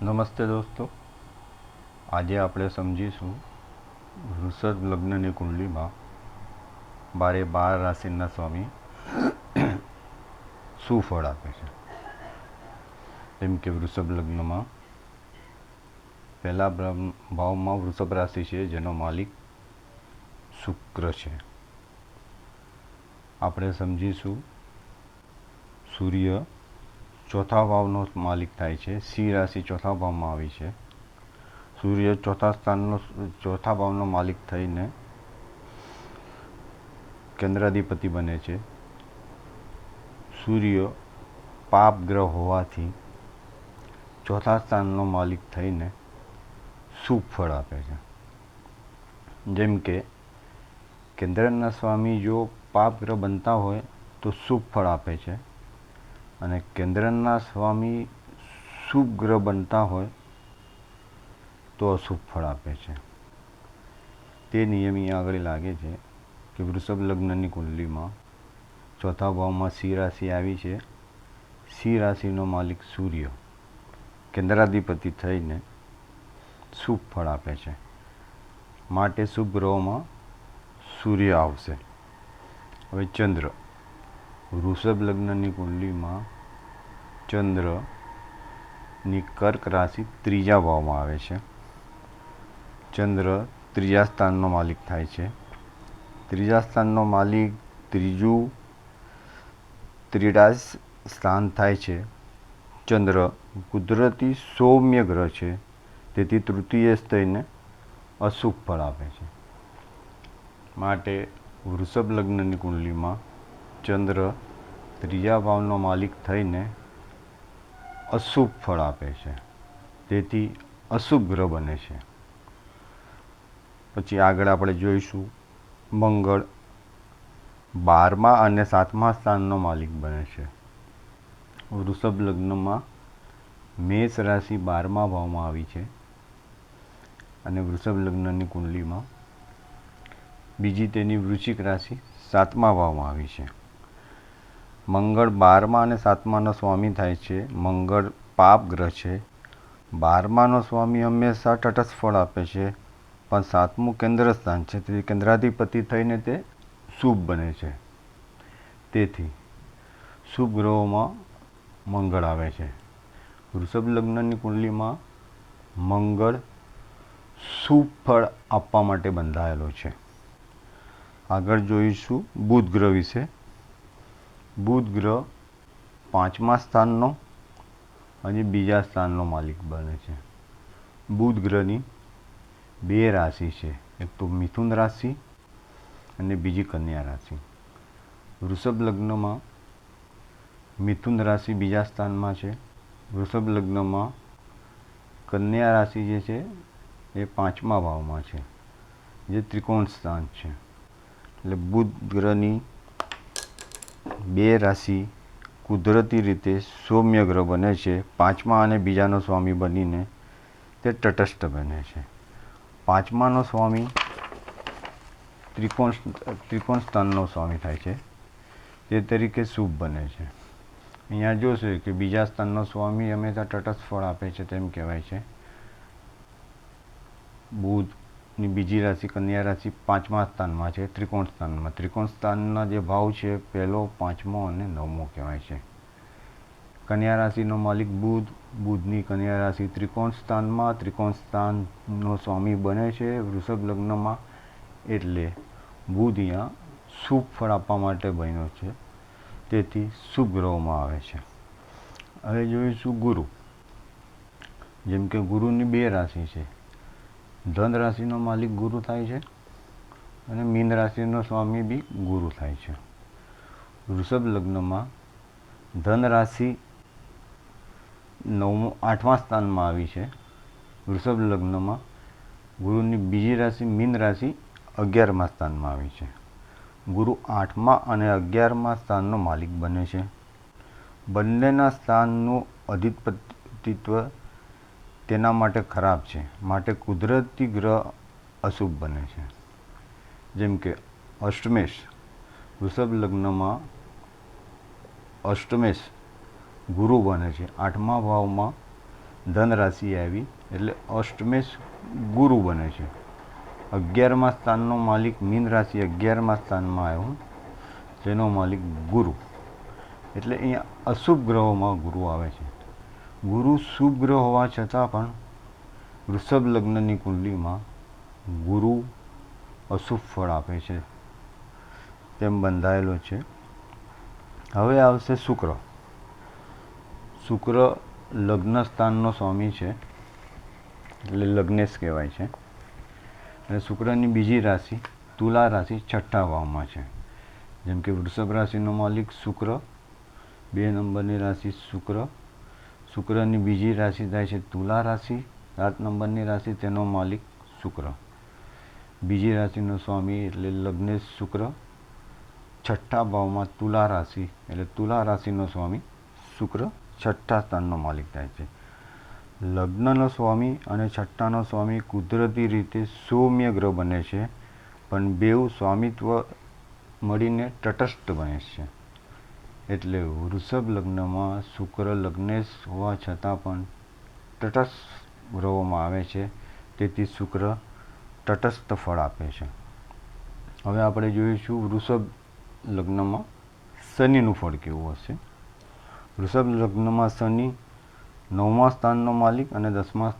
નમસ્તે દોસ્તો, આજે આપણે સમજીશું વૃષભ લગ્નની કુંડલીમાં 12 રાશિના સ્વામી શું ફળ આપે છે. જેમ કે વૃષભ લગ્નમાં પહેલા ભાવમાં વૃષભ રાશિ છે, જેનો માલિક શુક્ર છે. આપણે સમજીશું સૂર્ય ચોથા ભાવનો માલિક થાય છે. સિંહ રાશિ ચોથા ભાવમાં આવી છે. સૂર્ય ચોથા ભાવનો માલિક થઈને કેન્દ્રાધિપતિ બને છે. સૂર્ય પાપ ગ્રહ હોવાથી ચોથા સ્થાનનો માલિક થઈને શુભ ફળ આપે છે. જેમ કે કેન્દ્રના સ્વામી જો પાપ ગ્રહ બનતા હોય તો શુભ ફળ આપે છે, અને કેન્દ્રના સ્વામી શુભ ગ્રહ બનતા હોય તો અશુભ ફળ આપે છે. તે નિયમ અહીંયા આગળ લાગે છે કે વૃષભ લગ્નની કુંડલીમાં ચોથા ભાવમાં સિંહ રાશિ આવી છે. સિંહ રાશિનો માલિક સૂર્ય કેન્દ્રાધિપતિ થઈને શુભ ફળ આપે છે. માટે શુભ ગ્રહોમાં સૂર્ય આવશે. હવે ચંદ્ર વૃષભ લગ્નની કુંડલીમાં ચંદ્રની કર્ક રાશિ ત્રીજા ભાવમાં આવે છે. ચંદ્ર ત્રીજા સ્થાનનો માલિક થાય છે. ત્રીજા સ્થાનનો માલિક ત્રીજા સ્થાન થાય છે. ચંદ્ર કુદરતી સૌમ્ય ગ્રહ છે, તેથી તૃતીય થઈને અશુભ ફળ આપે છે. માટે વૃષભ લગ્નની કુંડલીમાં ચંદ્ર ત્રીજા ભાવનો માલિક થઈને અશુભ ફળ આપે છે, તેથી અશુભ ગ્રહ બને છે. પછી આગળ આપણે જોઈશું મંગળ 12મા અને 7મા સ્થાનનો માલિક બને છે. વૃષભ લગ્નમાં મેષ રાશિ 12મા ભાવમાં આવી છે, અને વૃષભ લગ્નની કુંડલીમાં બીજી તેની વૃશ્ચિક રાશિ 7મા ભાવમાં આવી છે. મંગળ 12મા અને 7માનો સ્વામી થાય છે. મંગળ પાપ ગ્રહ છે. 12માનો સ્વામી હંમેશા તટસ્થ ફળ આપે છે, પણ 7મું કેન્દ્ર સ્થાન છે, તેથી કેન્દ્રાધિપતિ થઈને તે શુભ બને છે. તેથી શુભ ગ્રહોમાં મંગળ આવે છે. વૃષભ લગ્નની કુંડલીમાં મંગળ શુભ ફળ આપવા માટે બંધાયેલો છે. આગળ જોઈશું બુધ ગ્રહ વિશે. બુધ ગ્રહ 5મા સ્થાનનો અને બીજા સ્થાનનો માલિક બને છે. બુધ ગ્રહની 2 રાશિ છે, એક તો મિથુન રાશિ અને બીજી કન્યા રાશિ. વૃષભ લગ્નમાં મિથુન રાશિ બીજા સ્થાનમાં છે. વૃષભ લગ્નમાં કન્યા રાશિ જે છે એ 5મા ભાવમાં છે, જે ત્રિકોણ સ્થાન છે. એટલે બુધ ગ્રહની 2 રાશિ કુદરતી રીતે સૌમ્ય ગ્રહ બને છે. 5મા અને બીજાનો સ્વામી બનીને તે તટસ્થ બને છે. 5માનો સ્વામી ત્રિકોણ સ્થાનનો સ્વામી થાય છે, તે તરીકે શુભ બને છે. અહીંયા જોશે કે બીજા સ્થાનનો સ્વામી હંમેશા તટસ્થ ફળ આપે છે, તેમ કહેવાય છે. બુધની બીજી રાશિ કન્યા રાશિ 5મા સ્થાનમાં છે, ત્રિકોણ સ્થાનમાં. ત્રિકોણ સ્થાનના જે ભાવ છે પહેલો, 5મો અને 9મો કહેવાય છે. કન્યા રાશિનો માલિક બુધની કન્યા રાશિ ત્રિકોણ સ્થાનનો સ્વામી બને છે વૃષભ લગ્નમાં. એટલે બુધ અહીંયા શુભ ફળ આપવા માટે બન્યો છે, તેથી શુભ ગ્રહોમાં આવે છે. હવે જોઈશું ગુરુ. જેમ કે ગુરુની 2 રાશિ છે. ધન રાશિનો માલિક ગુરુ થાય છે, અને મીન રાશિનો સ્વામી બી ગુરુ થાય છે. વૃષભ લગ્નમાં ધન રાશિ 8મા સ્થાનમાં આવી છે. વૃષભ લગ્નમાં ગુરુની બીજી રાશિ મીન રાશિ 11મા સ્થાનમાં આવી છે. ગુરુ 8મા અને 11મા સ્થાનનો માલિક બને છે. બંનેના સ્થાનનું અધિપતિત્વ તેના માટે ખરાબ છે, માટે કુદરતી ગ્રહ અશુભ બને છે. જેમ કે અષ્ટમેશ વૃષભ લગ્નમાં અષ્ટમેશ ગુરુ બને છે. 8મા ભાવમાં ધન રાશિ આવી એટલે અષ્ટમેશ ગુરુ બને છે. 11મા સ્થાનનો માલિક મીન રાશિ 11મા સ્થાનમાં આવ્યો, તેનો માલિક ગુરુ. એટલે અહીંયા અશુભ ગ્રહોમાં ગુરુ આવે છે. ગુરુ શુભ ગ્રહ હોવા છતાં પણ વૃષભ લગ્નની કુંડલીમાં ગુરુ અશુભ ફળ આપે છે તેમ બંધાયેલો છે. હવે આવશે શુક્ર. શુક્ર લગ્ન સ્થાનનો સ્વામી છે, એટલે લગ્નેશ કહેવાય છે. અને શુક્રની બીજી રાશિ તુલા રાશિ 6થા ભાવમાં છે. જેમ કે વૃષભ રાશિનો માલિક શુક્ર, 2 નંબરની રાશિ શુક્ર. શુક્રની બીજી રાશિ થાય છે તુલા રાશિ, 7 નંબરની રાશિ, તેનો માલિક શુક્ર. બીજી રાશિનો સ્વામી એટલે લગ્નેશ શુક્ર. 6થા ભાવમાં તુલા રાશિ એટલે તુલા રાશિનો સ્વામી શુક્ર 6થા સ્થાનનો માલિક થાય છે. લગ્નનો સ્વામી અને 6થાનો સ્વામી કુદરતી રીતે સૌમ્ય ગ્રહ બને છે, પણ બેઉ સ્વામિત્વ મળીને તટસ્થ બને છે. એટલે વૃષભ લગ્નમાં શુક્ર લગ્નેશ હોવા છતાં પણ તટસ્થ ગ્રહોમાં આવે છે, તેથી શુક્ર તટસ્થ ફળ આપે છે. હવે આપણે જોઈશું વૃષભ લગ્નમાં શનિનું ફળ કેવું હશે. વૃષભ લગ્નમાં શનિ 9મા સ્થાનનો માલિક અને 10મા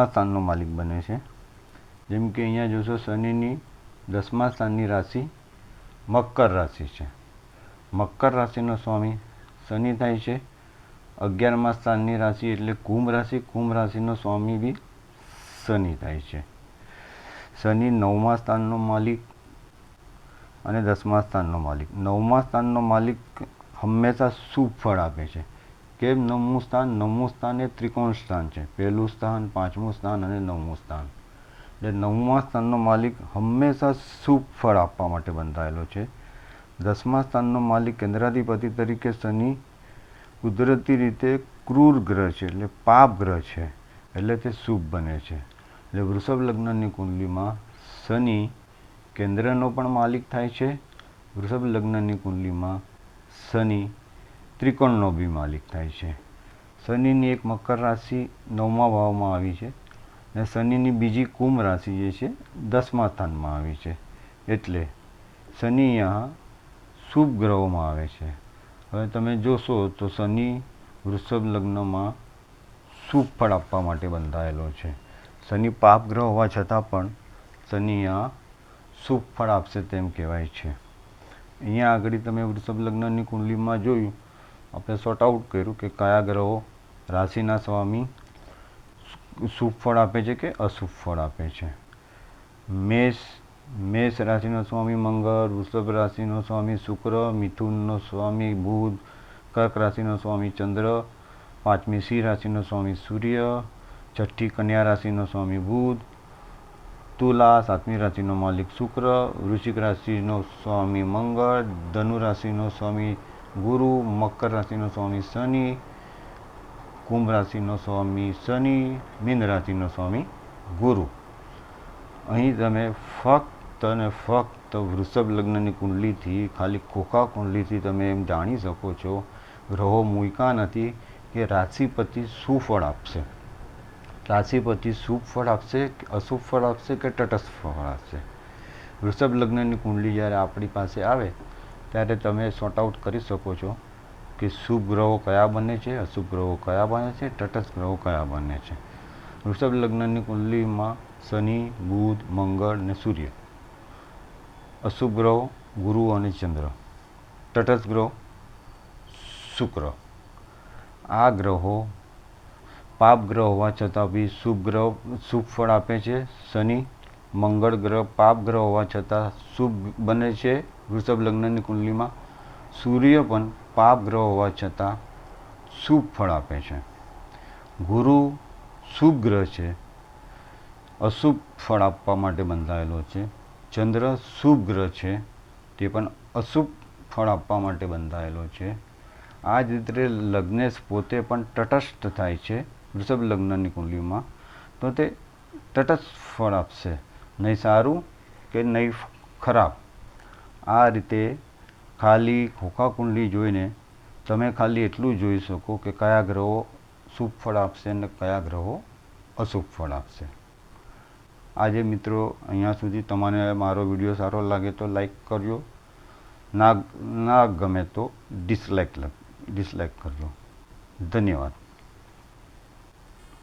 સ્થાનનો માલિક બને છે. જેમ કે અહીંયા જોશો શનિની 10મા સ્થાનની રાશિ મકર રાશિ છે. મકર રાશિનો સ્વામી શનિ થાય છે. 11મા સ્થાનની રાશિ એટલે કુંભ રાશિ, કુંભ રાશિનો સ્વામી બી શનિ થાય છે. શનિ 9મા સ્થાનનો માલિક અને 10મા સ્થાનનો માલિક. 9મા સ્થાનનો માલિક હંમેશા શુભ ફળ આપે છે. કેમ 9મું સ્થાન? 9મું સ્થાન એ ત્રિકોણ સ્થાન છે. પહેલું સ્થાન, 5મું સ્થાન અને 9મું સ્થાન. એટલે 9મા સ્થાનનો માલિક હંમેશા શુભ ફળ આપવા માટે બંધાયેલો છે. 10મા સ્થાનનો માલિક કેન્દ્રાધિપતિ તરીકે શનિ કુદરતી રીતે ક્રૂર ગ્રહ છે, એટલે પાપ ગ્રહ છે, એટલે તે શુભ બને છે. એટલે વૃષભ લગ્નની કુંડલીમાં શનિ કેન્દ્રનો પણ માલિક થાય છે. વૃષભ લગ્નની કુંડલીમાં શનિ ત્રિકોણનો બી માલિક થાય છે. શનિની એક મકર રાશિ 9મા ભાવમાં આવી છે અને શનિની બીજી કુંભ રાશિ જે છે 10મા સ્થાનમાં આવી છે. એટલે શનિ અહીંયા શુભ ગ્રહોમાં આવે છે. હવે તમે જોશો તો શનિ વૃષભ લગ્નમાં શુભ ફળ આપવા માટે બંધાયેલો છે. શનિ પાપ ગ્રહ હોવા છતાં પણ શનિ આ શુભ ફળ આપશે તેમ કહેવાય છે. અહીંયા આગળ તમે વૃષભ લગ્નની કુંડલીમાં જોયું, આપણે સોર્ટ આઉટ કર્યું કે કયા ગ્રહો રાશિના સ્વામી શુભ ફળ આપે છે કે અશુભ ફળ આપે છે. મેષ રાશિનો સ્વામી મંગળ, વૃષભ રાશિનો સ્વામી શુક્ર, મિથુનનો સ્વામી બુધ, કર્ક રાશિનો સ્વામી ચંદ્ર, 5મી સિંહ રાશિનો સ્વામી સૂર્ય, 6ઠ્ઠી કન્યા રાશિનો સ્વામી બુધ, તુલા 7મી રાશિનો માલિક શુક્ર, વૃશ્ચિક રાશિનો સ્વામી મંગળ, ધનુ રાશિનો સ્વામી ગુરુ, મકર રાશિનો સ્વામી શનિ, કુંભ રાશિનો સ્વામી શનિ, મીન રાશિનો સ્વામી ગુરુ. અહીં તમે ફક્ત અને ફક્ત વૃષભ લગ્નની કુંડલીથી, ખાલી ખોખા કુંડલીથી તમે એમ જાણી શકો છો, ગ્રહો મૂક્યા નથી કે રાશિપતિ શું ફળ આપશે. રાશિપતિ શુભ ફળ આપશે કે અશુભ ફળ આપશે કે તટસ્થ ફળ આપશે. વૃષભ લગ્નની કુંડલી જ્યારે આપણી પાસે આવે ત્યારે તમે સોર્ટ આઉટ કરી શકો છો કે શુભ ગ્રહો કયા બને છે, અશુભ ગ્રહો કયા બને છે, તટસ્થ ગ્રહો કયા બને છે. વૃષભ લગ્નની કુંડલીમાં શનિ, બુધ, મંગળ અને સૂર્ય. અશુભ ગ્રહો ગુરુ અને ચંદ્ર. તટસ્થ ગ્રહો શુક્ર. આ ગ્રહો પાપ ગ્રહ હોવા છતાં બી શુભ ફળ આપે છે. શનિ, મંગળ ગ્રહ પાપ ગ્રહ હોવા છતાં શુભ બને છે વૃષભ લગ્નની કુંડલીમાં. સૂર્ય પણ પાપ ગ્રહ હોવા છતાં શુભ ફળ આપે છે. ગુરુ શુભ ગ્રહ છે, અશુભ ફળ આપવા માટે બંધાયેલો છે. ચંદ્ર શુભ ગ્રહ છે, તે પણ અશુભ ફળ આપવા માટે બંધાયેલો છે. આ જ રીતે લગ્નેશ પોતે પણ તટસ્થ થાય છે વૃષભ લગ્નની કુંડલીમાં, તો તે તટસ્થ ફળ આપશે, નહીં સારું કે નહીં ખરાબ. આ રીતે ખાલી ખોખા કુંડલી જોઈને તમે ખાલી એટલું જોઈ શકો કે કયા ગ્રહો શુભ ફળ આપશે અને કયા ગ્રહો અશુભ ફળ આપશે. આજે મિત્રો અહીંયા સુધી. તમને મારો વિડીયો સારો લાગે તો લાઈક કરજો, ના ગમે તો ડિસલાઈક કરજો. ધન્યવાદ.